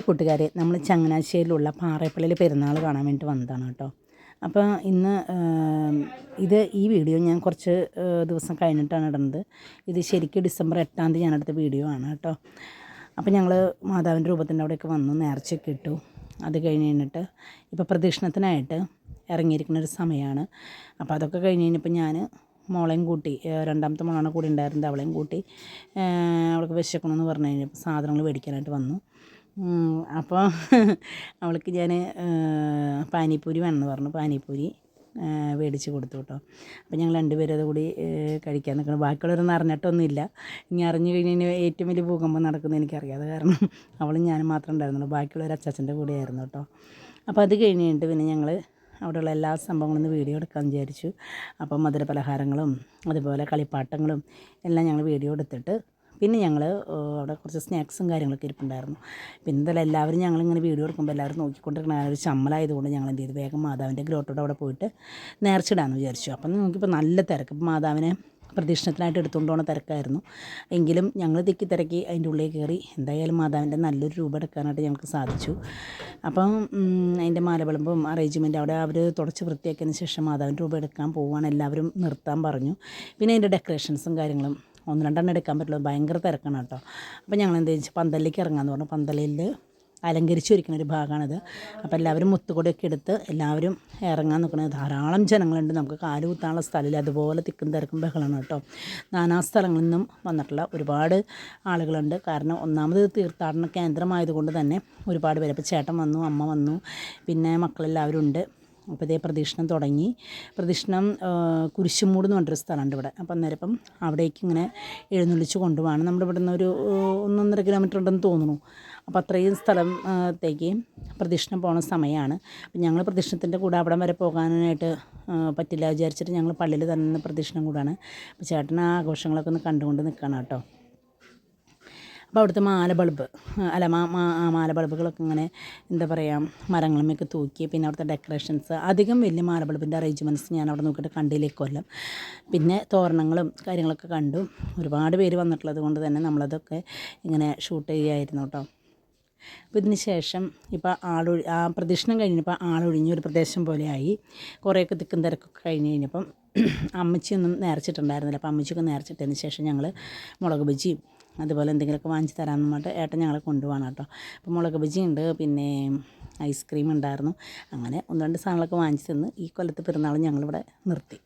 കൂട്ടുകാരെ, നമ്മൾ ചങ്ങനാശ്ശേരിയിലുള്ള പാറേപ്പള്ളിയിൽ പെരുന്നാൾ കാണാൻ വേണ്ടി വന്നതാണ് കേട്ടോ. അപ്പോൾ ഇന്ന് ഈ വീഡിയോ ഞാൻ കുറച്ച് ദിവസം കഴിഞ്ഞിട്ടാണ് ഇടുന്നത്. ഇത് ശരിക്കും ഡിസംബർ 8-ാം തീയതി ഞാനെടുത്ത വീഡിയോ ആണ് കേട്ടോ. അപ്പോൾ ഞങ്ങൾ മാതാവിൻ്റെ രൂപത്തിൻ്റെ അവിടെയൊക്കെ വന്നു നേർച്ചയൊക്കെ ഇട്ടു. അത് കഴിഞ്ഞിട്ട് ഇപ്പോൾ പ്രദക്ഷിണത്തിനായിട്ട് ഇറങ്ങിയിരിക്കുന്ന ഒരു സമയമാണ്. അപ്പോൾ അതൊക്കെ കഴിഞ്ഞ് കഴിഞ്ഞപ്പോൾ ഞാൻ മോളെയും കൂട്ടി, രണ്ടാമത്തെ മോളാണ് കൂടി ഉണ്ടായിരുന്നത്, അവളെയും കൂട്ടി അവൾക്ക് വിശക്കണമെന്ന് പറഞ്ഞു കഴിഞ്ഞപ്പോൾ സാധനങ്ങൾ മേടിക്കാനായിട്ട് വന്നു. അപ്പോൾ അവൾക്ക് ഞാൻ പാനിപ്പൂരി വേണമെന്ന് പറഞ്ഞു. പാനിപ്പൂരി മേടിച്ച് കൊടുത്തു കേട്ടോ. അപ്പോൾ ഞങ്ങൾ രണ്ടുപേരും അതുകൂടി കഴിക്കാൻ നിൽക്കണം. ബാക്കിയുള്ളവരൊന്നും അറിഞ്ഞിട്ടൊന്നുമില്ല. ഇനി അറിഞ്ഞു കഴിഞ്ഞാൽ ഏറ്റവും വലിയ ഭൂകമ്പം നടക്കുന്നത് എനിക്കറിയാം. അത് കാരണം അവളും ഞാനും മാത്രമേ ഉണ്ടായിരുന്നുള്ളൂ. ബാക്കിയുള്ളവർ അച്ചാച്ചൻ്റെ കൂടെ ആയിരുന്നു കേട്ടോ. അപ്പോൾ അത് കഴിഞ്ഞിട്ട് പിന്നെ ഞങ്ങൾ അവിടെയുള്ള എല്ലാ സംഭവങ്ങളും വീഡിയോ എടുക്കാമെന്ന് വിചാരിച്ചു. അപ്പം മധുര പലഹാരങ്ങളും അതുപോലെ കളിപ്പാട്ടങ്ങളും എല്ലാം ഞങ്ങൾ വീഡിയോ എടുത്തിട്ട് പിന്നെ ഞങ്ങൾ അവിടെ കുറച്ച് സ്നാക്സും കാര്യങ്ങളൊക്കെ ഇരിപ്പുണ്ടായിരുന്നു. പിന്നെ എന്തായാലും എല്ലാവരും ഞങ്ങളിങ്ങനെ വീഡിയോ എടുക്കുമ്പോൾ എല്ലാവരും നോക്കിക്കൊണ്ടിരിക്കണ ഒരു ചമ്മലായതുകൊണ്ട് ഞങ്ങൾ എന്ത് ചെയ്തു, വേഗം മാതാവിൻ്റെ ഗ്രോട്ടോടെ അവിടെ പോയിട്ട് നേർച്ചിടാമെന്ന് വിചാരിച്ചു. അപ്പം നോക്കിയപ്പോൾ നല്ല തിരക്ക്. ഇപ്പം മാതാവിനെ പ്രദക്ഷിണത്തിനായിട്ട് എടുത്തുകൊണ്ട് പോകുന്ന തിരക്കായിരുന്നു. എങ്കിലും ഞങ്ങൾ തിരക്കി അതിൻ്റെ ഉള്ളിൽ കയറി എന്തായാലും മാതാവിൻ്റെ നല്ലൊരു രൂപം എടുക്കാനായിട്ട് ഞങ്ങൾക്ക് സാധിച്ചു. അപ്പം അതിൻ്റെ മാലവിളമ്പും അറേഞ്ച്മെൻറ്റ് അവിടെ അവർ തുടച്ച് വൃത്തിയാക്കിയതിന് ശേഷം മാതാവിൻ്റെ രൂപം എടുക്കാൻ പോവുകയാണ്. എല്ലാവരും നിർത്താൻ പറഞ്ഞു. പിന്നെ അതിൻ്റെ ഡെക്കറേഷൻസും കാര്യങ്ങളും 1-2 എടുക്കാൻ പറ്റുള്ളൂ, ഭയങ്കര തിരക്കാണ് കേട്ടോ. അപ്പോൾ ഞങ്ങൾ എന്ത് വെച്ചാൽ പന്തലിലേക്ക് ഇറങ്ങാമെന്ന് പറഞ്ഞു. പന്തലിൽ അലങ്കരിച്ചിരിക്കുന്ന ഒരു ഭാഗമാണിത്. അപ്പോൾ എല്ലാവരും മുത്തുകൊടിയൊക്കെ എടുത്ത് എല്ലാവരും ഇറങ്ങാൻ നിൽക്കുന്നത്. ധാരാളം ജനങ്ങളുണ്ട്, നമുക്ക് കാല് കുത്താനുള്ള സ്ഥലമില്ല, അതുപോലെ തിക്കും തിരക്കും ബഹളമാണ് കേട്ടോ. നാനാ സ്ഥലങ്ങളിൽ നിന്നും വന്നിട്ടുള്ള ഒരുപാട് ആളുകളുണ്ട്. കാരണം ഒന്നാമത് തീർത്ഥാടന കേന്ദ്രമായതുകൊണ്ട് തന്നെ ഒരുപാട് പേര്. അപ്പോൾ ചേട്ടൻ വന്നു, അമ്മ വന്നു, പിന്നെ മക്കളെല്ലാവരും ഉണ്ട്. അപ്പോൾ ഇതേ പ്രദക്ഷിണം തുടങ്ങി. പ്രദക്ഷിണം കുരിശുമൂട് എന്ന് പറഞ്ഞൊരു സ്ഥലമുണ്ട് ഇവിടെ. അപ്പം അന്നേരം ഇപ്പം അവിടേക്ക് ഇങ്ങനെ എഴുന്നള്ളിച്ച് കൊണ്ടുപോകാണ്. നമ്മുടെ ഇവിടെ നിന്ന് ഒരു 1-1.5 കിലോമീറ്റർ ഉണ്ടെന്ന് തോന്നുന്നു. അപ്പോൾ അത്രയും സ്ഥലത്തേക്ക് പ്രദക്ഷിണം പോകുന്ന സമയമാണ്. അപ്പം ഞങ്ങൾ പ്രദക്ഷിണത്തിൻ്റെ കൂടെ അവിടം വരെ പോകാനായിട്ട് പറ്റില്ല വിചാരിച്ചിട്ട് ഞങ്ങൾ പള്ളിയിൽ തന്നെ പ്രദക്ഷിണം കൂടാണ്. അപ്പോൾ ചേട്ടൻ ആ ആഘോഷങ്ങളൊക്കെ ഒന്ന് കണ്ടുകൊണ്ട് നിൽക്കണം കേട്ടോ. അപ്പോൾ അവിടുത്തെ മാല ബൾബുകളൊക്കെ ഇങ്ങനെ എന്താ പറയുക മരങ്ങളുമൊക്കെ തൂക്കി. പിന്നെ അവിടുത്തെ ഡെക്കറേഷൻസ് അധികം വലിയ മാല ബൾബിൻ്റെ അറേഞ്ച്മെൻറ്റ്സ് ഞാൻ അവിടെ നോക്കിയിട്ട് കണ്ടില്ല കൊല്ലം. പിന്നെ തോരണങ്ങളും കാര്യങ്ങളൊക്കെ കണ്ടു. ഒരുപാട് പേര് വന്നിട്ടുള്ളത് കൊണ്ട് തന്നെ നമ്മളതൊക്കെ ഇങ്ങനെ ഷൂട്ട് ചെയ്യുമായിരുന്നു കേട്ടോ. അപ്പോൾ ഇതിന് ശേഷം ഇപ്പോൾ ആ പ്രദക്ഷിണം കഴിഞ്ഞപ്പോൾ ആളൊഴിഞ്ഞൊരു പ്രദേശം പോലെയായി. കുറേയൊക്കെ തിക്കും തിരക്കൊക്കെ കഴിഞ്ഞപ്പം അമ്മച്ചിയൊന്നും നേർച്ചിട്ടുണ്ടായിരുന്നില്ല. അപ്പോൾ അമ്മച്ചിയൊക്കെ നേർച്ചിട്ടതിന് ശേഷം ഞങ്ങൾ മുളക് ബജിയും അതുപോലെ എന്തെങ്കിലുമൊക്കെ വാങ്ങിച്ച് തരാമെന്ന് പറഞ്ഞിട്ട് ഏട്ടൻ ഞങ്ങളെ കൊണ്ടുപോകണം കേട്ടോ. അപ്പോൾ മുളക് ബജി ഉണ്ട്, പിന്നെ ഐസ്ക്രീം ഉണ്ടായിരുന്നു. അങ്ങനെ 1-2 സാധനങ്ങളൊക്കെ വാങ്ങിച്ച് തന്ന് ഈ കൊല്ലത്തെ പെരുന്നാൾ ഞങ്ങളിവിടെ നിർത്തി.